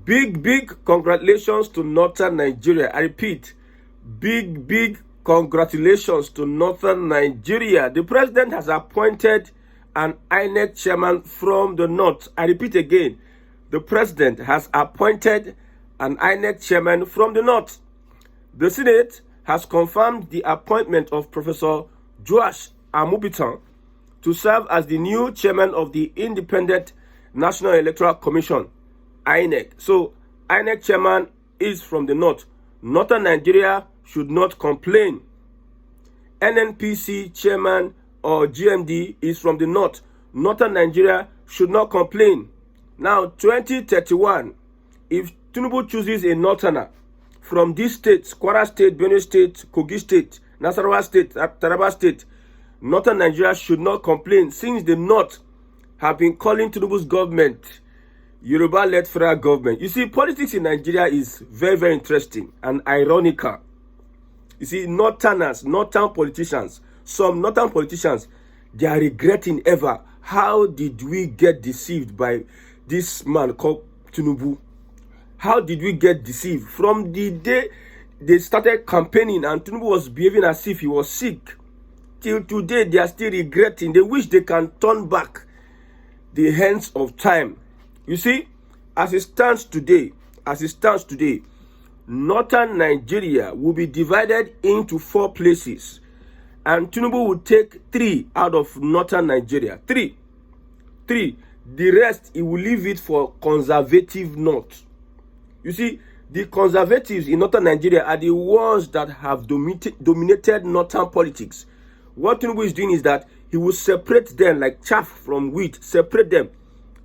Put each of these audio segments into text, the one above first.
Big congratulations to Northern Nigeria. I repeat, big congratulations to Northern Nigeria. The president has appointed an Inec chairman from the north. I repeat again, the president has appointed an Inec chairman from the north. The Senate has confirmed the appointment of Professor Joash Amupitan to serve as the new chairman of the Independent National Electoral Commission, Inec. So, Inec chairman is from the north. Northern Nigeria should not complain. NNPC chairman or GMD is from the north. Northern Nigeria should not complain. Now, 2031, if Tinubu chooses a northerner from these states, Kwara State, Benue State, Kogi State, Nasarawa State, Taraba State, Northern Nigeria should not complain, since the north have been calling Tinubu's government Yoruba-led federal government. You see, politics in Nigeria is very interesting and ironical. You see, northern politicians, some northern politicians, they are regretting ever, how did we get deceived by this man called Tinubu? How did we get deceived? From the day they started campaigning and Tinubu was behaving as if he was sick, till today they are still regretting. They wish they can turn back the hands of time. You see, as it stands today, Northern Nigeria will be divided into 4 places, and Tinubu will take 3 out of Northern Nigeria. 3. The rest, he will leave it for conservative North. You see, the conservatives in Northern Nigeria are the ones that have dominated Northern politics. What Tinubu is doing is that he will separate them like chaff from wheat, separate them,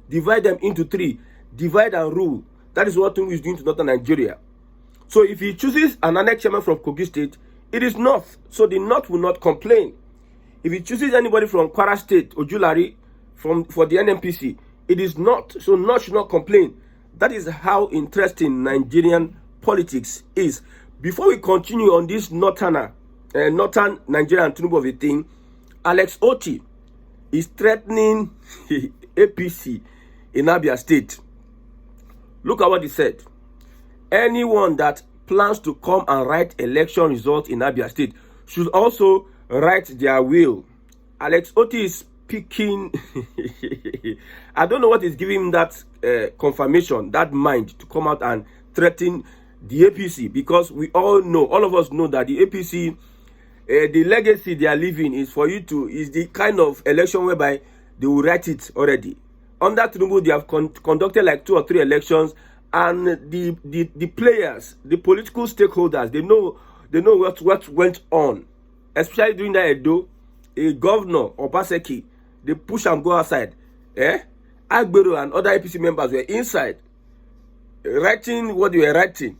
divide them into 3, divide and rule. That is what Tinubu is doing to Northern Nigeria. So if he chooses an Inec chairman from Kogi State, it is North, so the North will not complain. If he chooses anybody from Kwara State, Ojulari, for the NNPC, it is North, so North should not complain. That is how interesting Nigerian politics is. Before we continue on this Northern Nigerian Tinubu of a thing, Alex Oti is threatening APC in Abia State. Look at what he said. Anyone that plans to come and write election results in Abia State should also write their will. Alex Oti is speaking. I don't know what is giving him that confirmation, that mind to come out and threaten the APC, because we all know, all of us know that the APC, the legacy they are leaving is the kind of election whereby they will write it already. Under Tinubu, they have conducted like 2 or 3 elections, and the players, the political stakeholders, they know what went on, especially during that Edo, a governor Obaseki, they push and go outside. Agbero and other APC members were inside, writing what they were writing.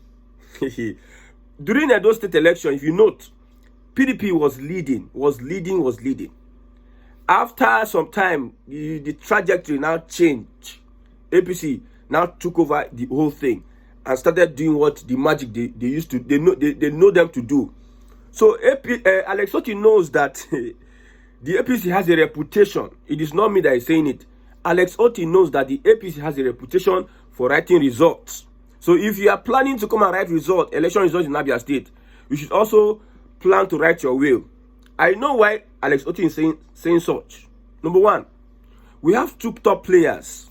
During Edo State election, if you note, PDP was leading. After some time, the trajectory now changed. APC now took over the whole thing and started doing what the magic they used to, they know them to do. So Alex Oti knows that the APC has a reputation. It is not me that is saying it. Alex Oti knows that the APC has a reputation for writing results. So if you are planning to come and write election results in Abia State, you should also plan to write your will. I know why Alex Oti is saying such. Number 1, we have 2 top players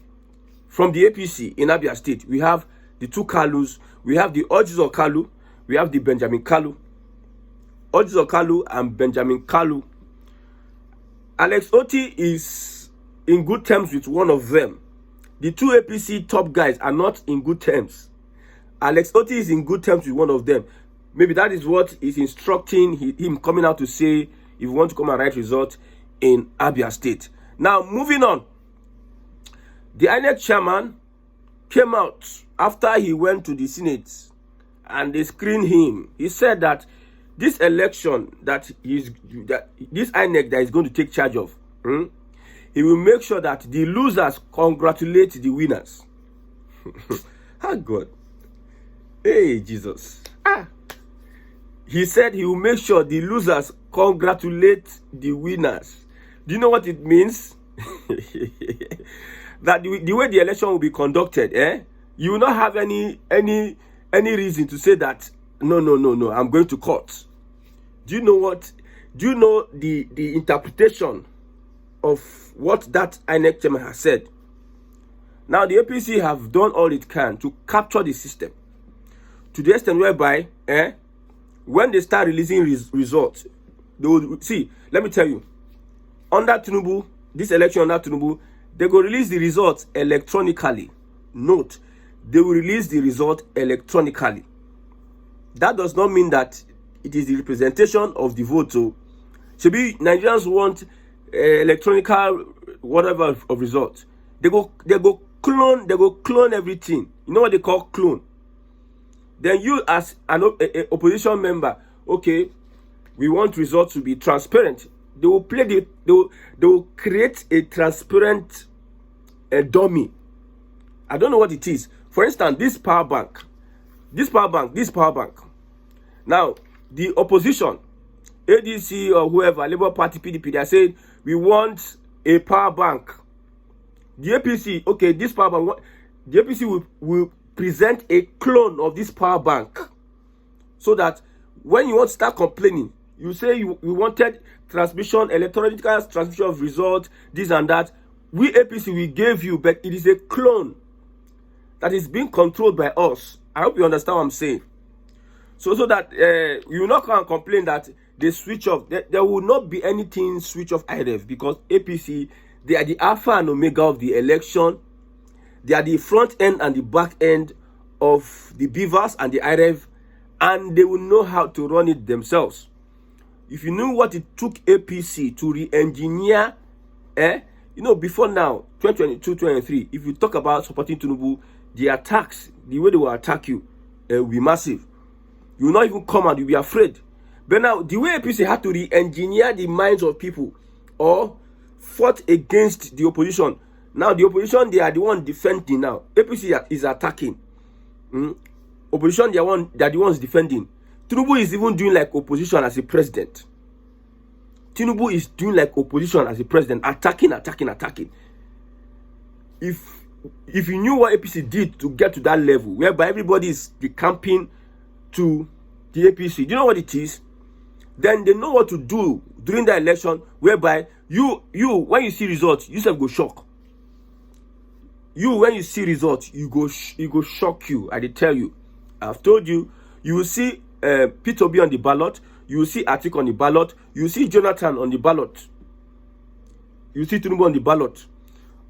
from the APC in Abia State. We have the 2 Kalus. We have the Ojizo Kalu. We have the Benjamin Kalu. Ojizo Kalu and Benjamin Kalu. Alex Oti is in good terms with one of them. The 2 APC top guys are not in good terms. Alex Oti is in good terms with one of them. Maybe that is what is instructing him coming out to say if you want to come and write results in Abia State. Now, moving on. The Inec chairman came out after he went to the Senate and they screened him. He said that this election that this Inec that is going to take charge of, he will make sure that the losers congratulate the winners. Oh God. Hey, Jesus. He said he will make sure the losers congratulate the winners. Do you know what it means? That the way the election will be conducted, You will not have any reason to say that no, I'm going to court. Do you know what? Do you know the interpretation of what that Inec chairman has said? Now the APC have done all it can to capture the system to the extent whereby when they start releasing results, they will see. Let me tell you, under Tinubu, this election under Tinubu, they will release the results electronically. Note, they will release the result electronically. That does not mean that it is the representation of the vote. So, maybe Nigerians want electronic whatever of results. They go clone everything. You know what they call clone? Then you as an opposition member, okay, we want results to be transparent. They will they will create a transparent dummy. I don't know what it is. For instance, this power bank. Now, the opposition, ADC or whoever, Labour Party, PDP, they are saying we want a power bank. The APC, okay, this power bank, the APC will present a clone of this power bank, so that when you want to start complaining, you say you wanted transmission, electronic transmission of results, this and that. We APC, we gave you, but it is a clone that is being controlled by us. I hope you understand what I'm saying. So that you will not come and complain that they switch off. There will not be anything switch off IREF, because APC, they are the alpha and omega of the election. They are the front end and the back end of the beavers and the IREF, and they will know how to run it themselves. If you knew what it took APC to re-engineer, before now, 2022, 2023, if you talk about supporting Tinubu, the attacks, the way they will attack you, will be massive. You will not even come out, you'll be afraid. But now, the way APC had to re-engineer the minds of people, or fought against the opposition. Now, the opposition, they are the one defending now. APC is attacking. Opposition, they are the ones defending. Tinubu is even doing like opposition as a president. Tinubu is doing like opposition as a president, attacking. If you knew what APC did to get to that level, whereby everybody is decamping to the APC, do you know what it is? Then they know what to do during the election, whereby you when you see results, you self go shock. When you see results, you go shock you. I did tell you. I've told you. You will see Peter Obi on the ballot. You will see Atiku on the ballot. You will see Jonathan on the ballot. You will see Tinubu on the ballot.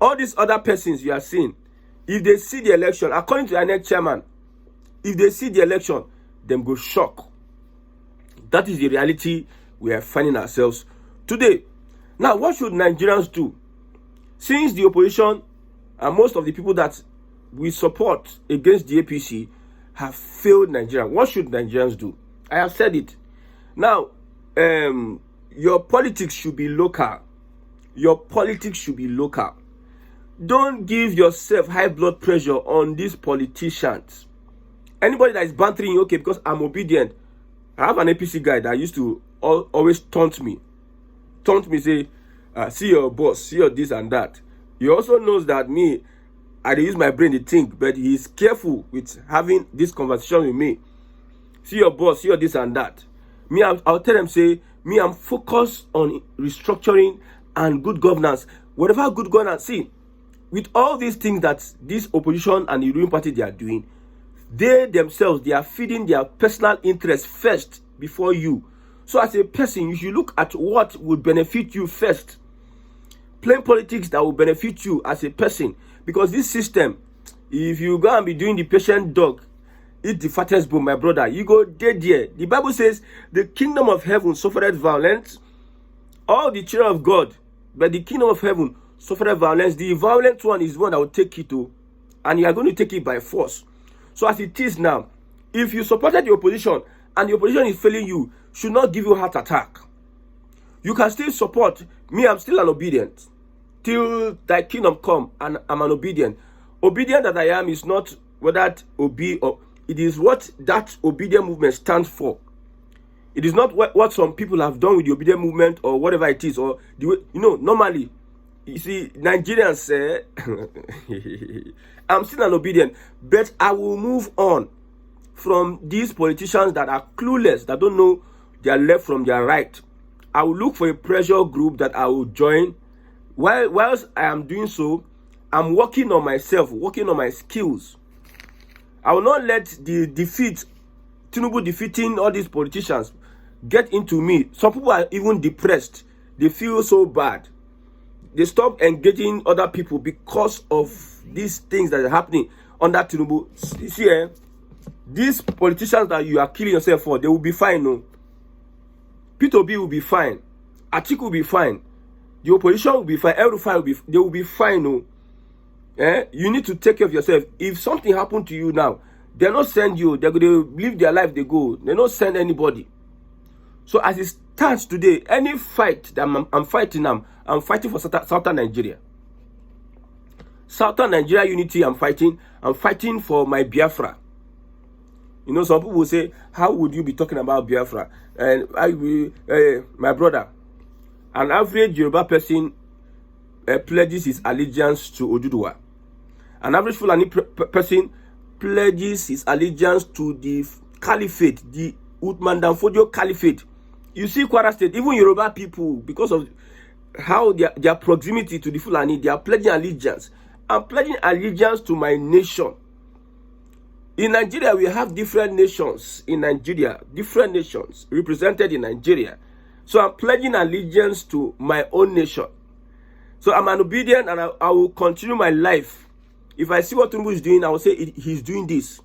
All these other persons you are seeing, if they see the election, according to the Inec chairman, if they see the election, them go shock. That is the reality we are finding ourselves today. Now, what should Nigerians do? Since the opposition and most of the people that we support against the APC have failed Nigeria, what should Nigerians do? I have said it. Now, your politics should be local. Don't give yourself high blood pressure on these politicians. Anybody that is bantering, okay, because I'm obedient. I have an APC guy that used to always taunt me, say, see your boss, see your this and that. He also knows that me, I use my brain to think, but he's careful with having this conversation with me. See your boss, see your this and that. Me, I'll tell them, say, me, I'm focused on restructuring and good governance. Whatever good governance, see, with all these things that this opposition and the ruling party, they are doing, they themselves, they are feeding their personal interest first before you. So as a person, you should look at what would benefit you first. Plain politics that will benefit you as a person. Because this system, if you go and be doing the patient dog, eat the fattest bone, my brother, you go dead there. The Bible says, the kingdom of heaven suffered violence. All the children of God, but the kingdom of heaven suffered violence. The violent one is the one that will take it to, and you are going to take it by force. So as it is now, if you supported the opposition and the opposition is failing you, should not give you a heart attack. You can still support me. I'm still an obedient till thy kingdom come, and I'm an obedient. Obedient that I am is not whether obe or it is what that obedient movement stands for. It is not what some people have done with the obedient movement or whatever it is, or the way, normally You see, Nigerians say, I'm still an obedient, but I will move on from these politicians that are clueless, that don't know their left from their right. I will look for a pressure group that I will join. Whilst I am doing so, I'm working on myself, working on my skills. I will not let the Tinubu defeating all these politicians get into me. Some people are even depressed. They feel so bad. They stop engaging other people because of these things that are happening under Tinubu. See, these politicians that you are killing yourself for, they will be fine, no? P2B will be fine. Atiku will be fine. The opposition will be fine. They will be fine, no? You need to take care of yourself. If something happened to you now, they'll not send you. They're going to live their life, they go. They don't send anybody. So as it stands today, any fight that I'm fighting, I'm fighting for Southern Nigeria. Southern Nigeria unity, I'm fighting for my Biafra. You know, some people will say, how would you be talking about Biafra? And my brother, an average Yoruba person pledges his allegiance to Oduduwa. An average Fulani person pledges his allegiance to the caliphate, the Uthman Danfodio Caliphate. You see, Kwara State, even Yoruba people, because of how their proximity to the Fulani, they are pledging allegiance. I'm pledging allegiance to my nation. In Nigeria, we have different nations in Nigeria, different nations represented in Nigeria. So I'm pledging allegiance to my own nation. So I'm an obedient, and I will continue my life. If I see what Tinubu is doing, I will say he's doing this.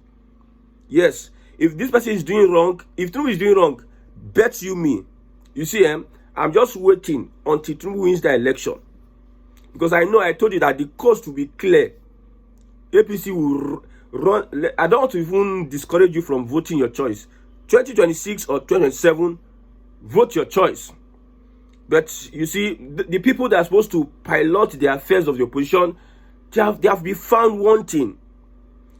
Yes. If this person is doing wrong, if Tinubu is doing wrong, bet you me. You see, I'm just waiting until Tinubu wins the election. Because I told you that the coast will be clear. APC will run. I don't want to even discourage you from voting your choice. 2026 or 2027, vote your choice. But you see, the people that are supposed to pilot the affairs of the opposition, they have been found wanting.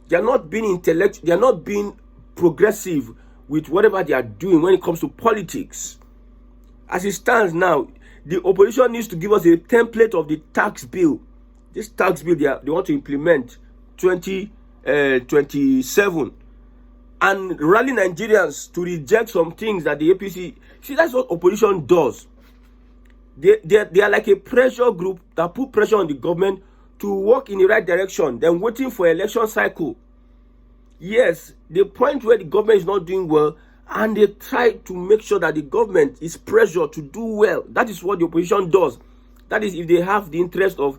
They are not being intellectual. They are not being progressive with whatever they are doing when it comes to politics. As it stands now, the opposition needs to give us a template of the tax bill. This tax bill they want to implement 2027 and rally Nigerians to reject some things that the APC. See, that's what opposition does. They are like a pressure group that put pressure on the government to work in the right direction, then waiting for election cycle. Yes, the point where the government is not doing well, and they try to make sure that the government is pressured to do well. That is what the opposition does. That is if they have the interest of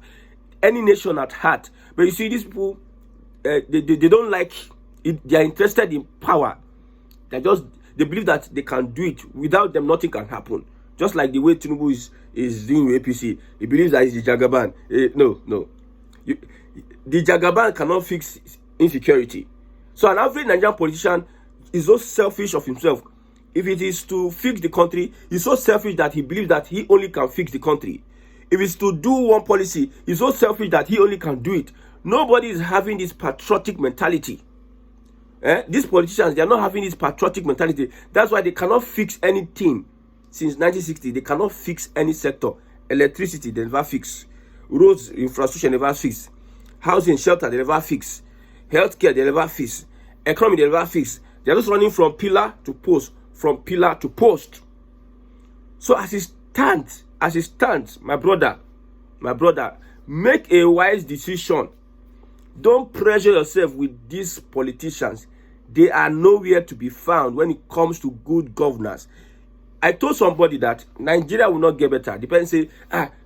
any nation at heart. But you see, these people, they don't like it. They are interested in power. They believe that they can do it. Without them, nothing can happen. Just like the way Tinubu is doing with APC. He believes that it's the Jagaban. No. The Jagaban cannot fix insecurity. So an average Nigerian politician is so selfish of himself. If it is to fix the country, he's so selfish that he believes that he only can fix the country. If it's to do one policy, he's so selfish that he only can do it. Nobody is having this patriotic mentality. These politicians, they are not having this patriotic mentality. That's why they cannot fix anything. Since 1960, they cannot fix any sector. Electricity, they never fix. Roads, infrastructure, never fix. Housing, shelter, they never fix. Healthcare, they never fix. Economy, they never fix. They're just running from pillar to post, from pillar to post. So as it stands, my brother, make a wise decision. Don't pressure yourself with these politicians. They are nowhere to be found when it comes to good governance. I told somebody that Nigeria will not get better. Depends, say,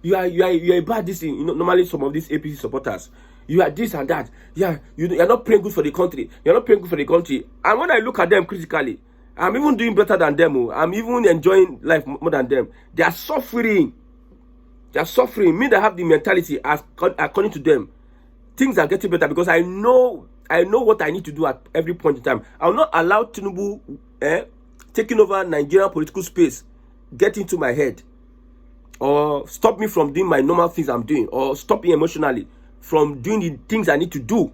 you are bad this thing. You know, normally some of these APC supporters, you are this and that. Yeah, you're not praying good for the country. You're not praying good for the country. And when I look at them critically, I'm even doing better than them. I'm even enjoying life more than them. They are suffering. They are suffering. Me that have the mentality, according to them, things are getting better because I know what I need to do at every point in time. I will not allow Tinubu taking over Nigerian political space get into my head or stop me from doing my normal things I'm doing or stop me emotionally from doing the things I need to do.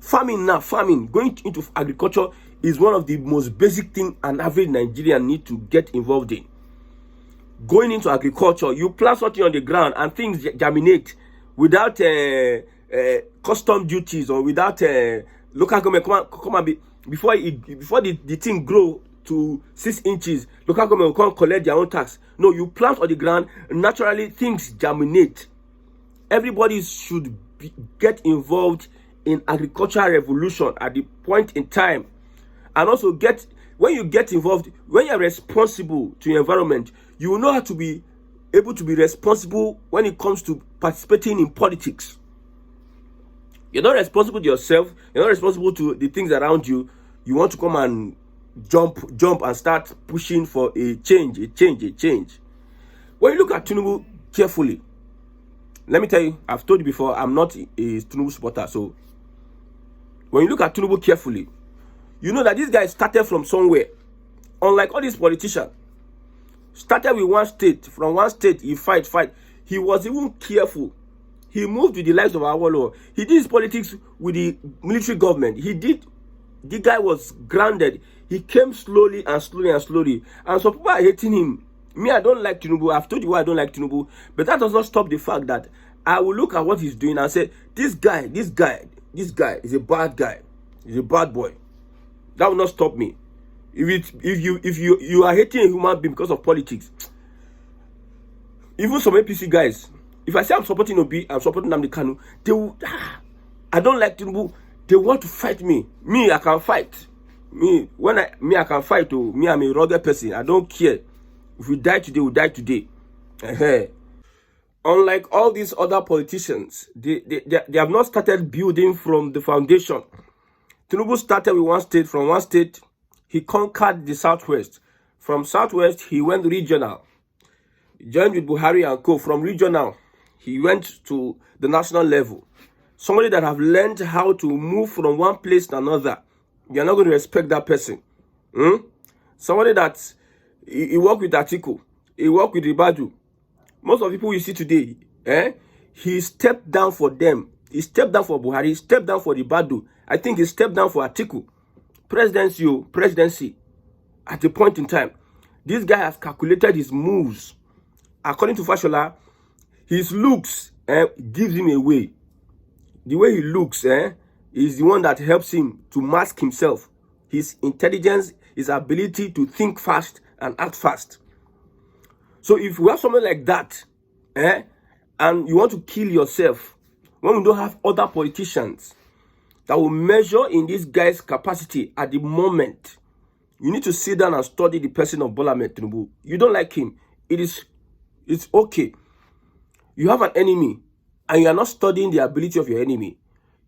Farming, going into agriculture is one of the most basic things an average Nigerian need to get involved in. going into agriculture. You plant something on the ground and things germinate without custom duties or without local government come and be before the thing grow to 6 inches. Local government will come collect their own tax. No, you plant on the ground, naturally things germinate. Everybody should get involved in agricultural revolution at the point in time, and also when you get involved, when you're responsible to your environment, you will know how to be able to be responsible when it comes to participating in politics. You're not responsible to yourself. You're not responsible to the things around you. You want to come and jump and start pushing for a change. When you look at Tinubu carefully, let me tell you, I've told you before, I'm not a Tinubu supporter. So when you look at Tinubu carefully, you know that this guy started from somewhere. Unlike all these politicians, started with one state. From one state, he fight. He was even careful. He moved with the lives of our law. He did his politics with the military government. The guy was grounded. He came slowly. And some people are hating him. Me, I don't like Tinubu. I've told you why I don't like Tinubu. But that does not stop the fact that I will look at what he's doing and say, this guy is a bad guy. He's a bad boy. That will not stop me. If you are hating a human being because of politics, even some APC guys, if I say I'm supporting Obi, I'm supporting Nnamdi Kanu, they will, I don't like Tinubu. They want to fight me. Me, I can fight. I can fight. Oh, me, I'm a rugged person. I don't care. If we die today, we die today. Unlike all these other politicians, they have not started building from the foundation. Tinubu started with one state. From one state, he conquered the southwest. From southwest, he went regional. He joined with Buhari and co. From regional, he went to the national level. Somebody that have learned how to move from one place to another, you're not going to respect that person. Somebody that he worked with Atiku, he worked with Ribadu. Most of the people you see today, he stepped down for them. He stepped down for Buhari, he stepped down for Ribadu. I think he stepped down for Atiku. Presidency at a point in time. This guy has calculated his moves. According to Fashola, his looks gives him away. The way he looks is the one that helps him to mask himself. His intelligence, his ability to think fast and act fast. So if we have something like that, and you want to kill yourself, when we don't have other politicians that will measure in this guy's capacity at the moment, you need to sit down and study the person of Bola Ahmed Tinubu. You don't like him. It's okay. You have an enemy, and you are not studying the ability of your enemy.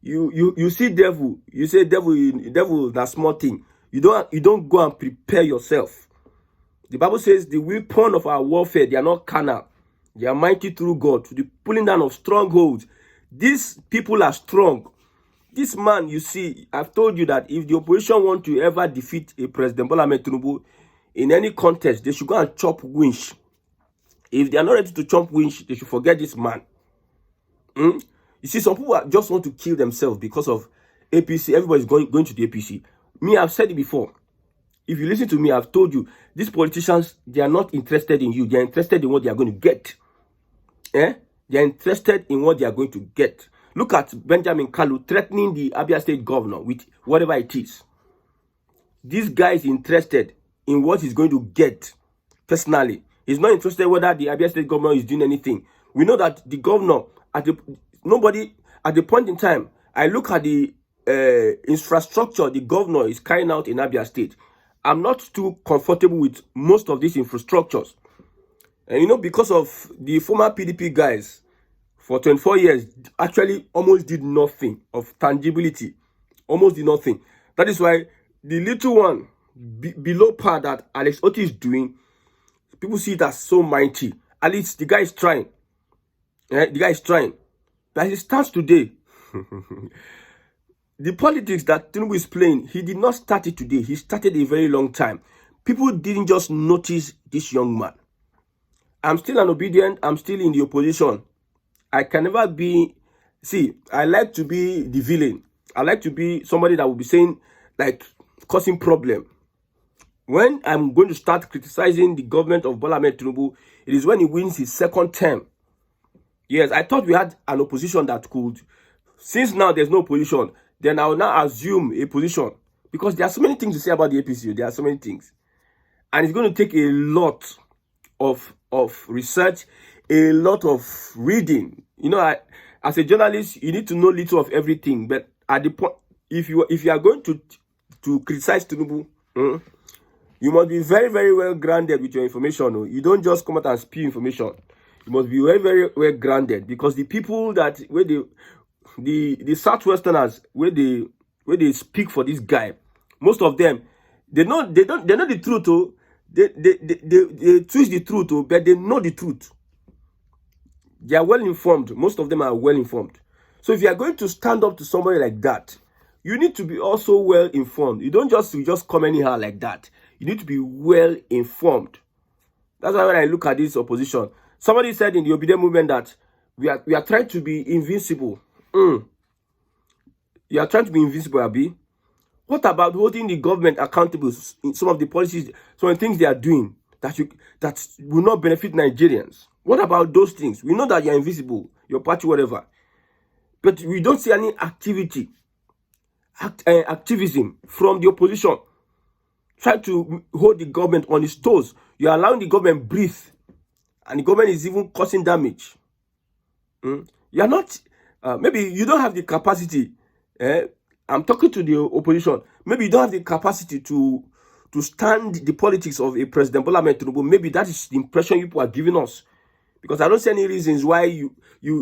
You see devil. You say devil is that small thing. You don't go and prepare yourself. The Bible says the weapon of our warfare, they are not carnal. They are mighty through God to the pulling down of strongholds. These people are strong. This man, you see, I've told you that if the opposition want to ever defeat a President Bola Ahmed Tinubu in any contest, they should go and chop winch. If they are not ready to chop winch, they should forget this man. You see, some people just want to kill themselves because of APC. Everybody's going to the APC. Me, I've said it before. If you listen to me, I've told you, these politicians, they are not interested in you. They are interested in what they are going to get. They are interested in what they are going to get. Look at Benjamin Kalu threatening the Abia State governor with whatever it is. This guy is interested in what he's going to get personally. He's not interested whether the Abia State governor is doing anything. We know that the governor, at the point in time, I look at the infrastructure the governor is carrying out in Abia State. I'm not too comfortable with most of these infrastructures. And because of the former PDP guys, for 24 years, actually almost did nothing of tangibility. Almost did nothing. That is why the little one below par that Alex Oti is doing, people see it as so mighty. At least the guy is trying. The guy is trying. But as it stands today, the politics that Tinubu is playing, he did not start it today. He started a very long time. People didn't just notice this young man. I'm still an obedient. I'm still in the opposition. I can never be... See, I like to be the villain. I like to be somebody that will be saying, like, causing problem. when I'm going to start criticizing the government of Bola Ahmed Tinubu, it is when he wins his second term. Yes, I thought we had an opposition that could. Since now there's no opposition, then I will now assume a position. Because there are so many things to say about the APC. There are so many things. And it's going to take a lot of research, a lot of reading. You know, as a journalist, you need to know little of everything. But at the point, if you are going to criticize Tinubu, you must be very, very well grounded with your information. You don't just come out and spew information. You must be very, very well grounded, because the people that where the Southwesterners where they speak for this guy, most of them they know the truth. Oh, they twist the truth. Oh, but they know the truth. They are well informed. Most of them are well informed. So if you are going to stand up to somebody like that, you need to be also well informed. You don't just come anyhow like that. You need to be well informed. That's why when I look at this opposition, somebody said in the obedient movement that we are trying to be invincible. You are trying to be invincible, Abi. What about holding the government accountable in some of the policies, some of the things they are doing that will not benefit Nigerians? What about those things? We know that you are invisible, your party, whatever, but we don't see any activism from the opposition. Try to hold the government on its toes. You are allowing the government breathe, and the government is even causing damage. You are not. Maybe you don't have the capacity. I'm talking to the opposition. Maybe you don't have the capacity to stand the politics of a President Bola Ahmed Tinubu. Maybe that is the impression people are giving us. Because I don't see any reasons why you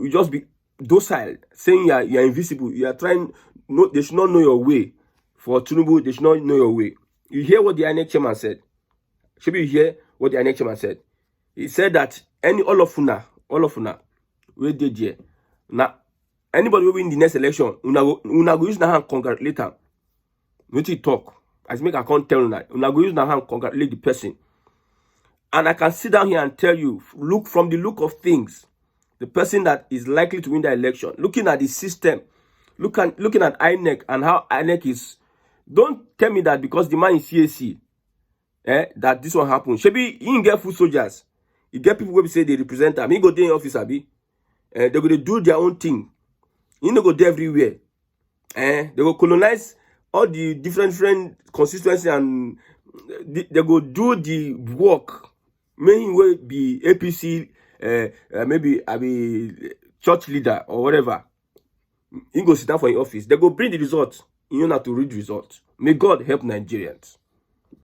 just be docile, saying you are invisible. You are trying. No, they should not know your way. For Tinubu, they should not know your way. You hear what the Inec chairman said. Should you hear what the Inec chairman said? He said that all of una, we did here. Now, anybody will win the next election, una go use na hand congratulate them. What you talk? As make I can't tell una go use na hand congratulate the person. And I can sit down here and tell you, look from the look of things, the person that is likely to win the election, looking at the system, looking at Inec and how Inec is. Don't tell me that because the man is CAC, that this one happened. Shebi, he get food soldiers. You get people who say they represent them. He go there in office, Abi. They're going to do their own thing. You know, go there everywhere. They will colonize all the different constituencies, and they go do the work. May he will be APC, maybe I be church leader or whatever. He go sit down for your office. They go bring the results. You know how to read results. May God help Nigerians.